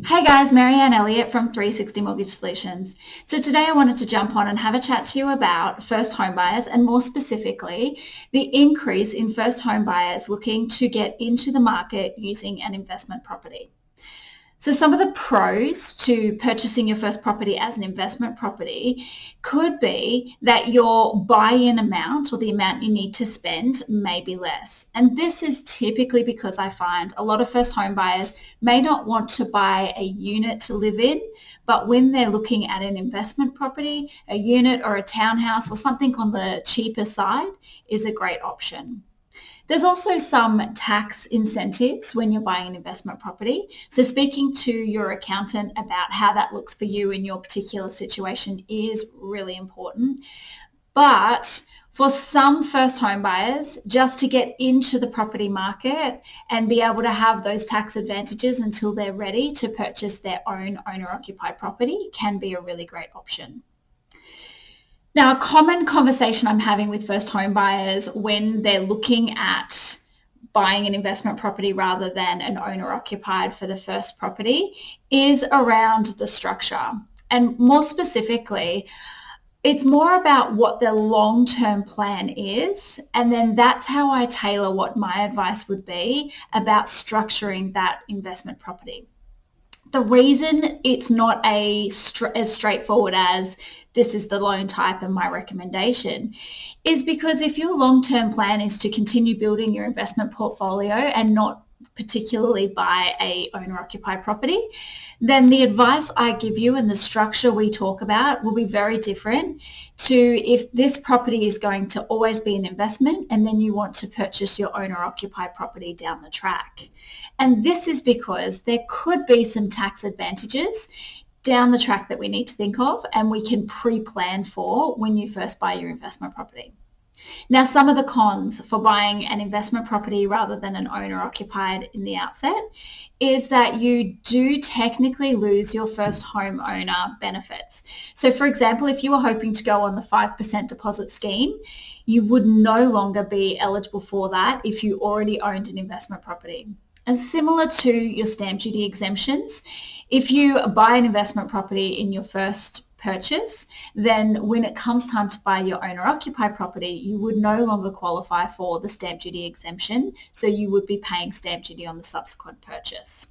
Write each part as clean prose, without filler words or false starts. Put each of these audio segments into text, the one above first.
Hey guys, Marianne Elliott from 360 Mortgage Solutions. So today I wanted to jump on and have a chat to you about first home buyers and more specifically the increase in first home buyers looking to get into the market using an investment property. So some of the pros to purchasing your first property as an investment property could be that your buy-in amount or the amount you need to spend may be less. And this is typically because I find a lot of first home buyers may not want to buy a unit to live in, but when they're looking at an investment property, a unit or a townhouse or something on the cheaper side is a great option. There's also some tax incentives when you're buying an investment property. So speaking to your accountant about how that looks for you in your particular situation is really important. But for some first home buyers, just to get into the property market and be able to have those tax advantages until they're ready to purchase their own owner-occupied property can be a really great option. Now, a common conversation I'm having with first home buyers when they're looking at buying an investment property rather than an owner occupied for the first property is around the structure. And more specifically, it's more about what their long-term plan is. And then that's how I tailor what my advice would be about structuring that investment property. The reason it's not as straightforward as this is the loan type and my recommendation is because if your long-term plan is to continue building your investment portfolio and not particularly buy a owner-occupied property, then the advice I give you and the structure we talk about will be very different to if this property is going to always be an investment and then you want to purchase your owner-occupied property down the track. And this is because there could be some tax advantages down the track that we need to think of and we can pre-plan for when you first buy your investment property. Now, some of the cons for buying an investment property rather than an owner-occupied in the outset is that you do technically lose your first homeowner benefits. So, for example, if you were hoping to go on the 5% deposit scheme, you would no longer be eligible for that if you already owned an investment property. And similar to your stamp duty exemptions, if you buy an investment property in your first purchase, then when it comes time to buy your owner-occupied property, you would no longer qualify for the stamp duty exemption, so you would be paying stamp duty on the subsequent purchase.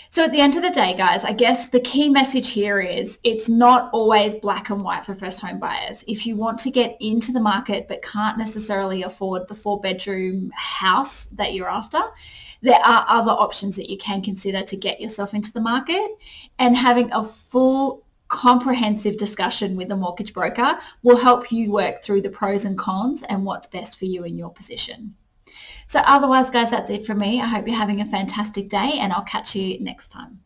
So at the end of the day, guys, I guess the key message here is it's not always black and white for first home buyers. If you want to get into the market but can't necessarily afford the 4-bedroom house that you're after, there are other options that you can consider to get yourself into the market, and having a full comprehensive discussion with a mortgage broker will help you work through the pros and cons and what's best for you in your position. So otherwise, guys, that's it from me. I hope you're having a fantastic day and I'll catch you next time.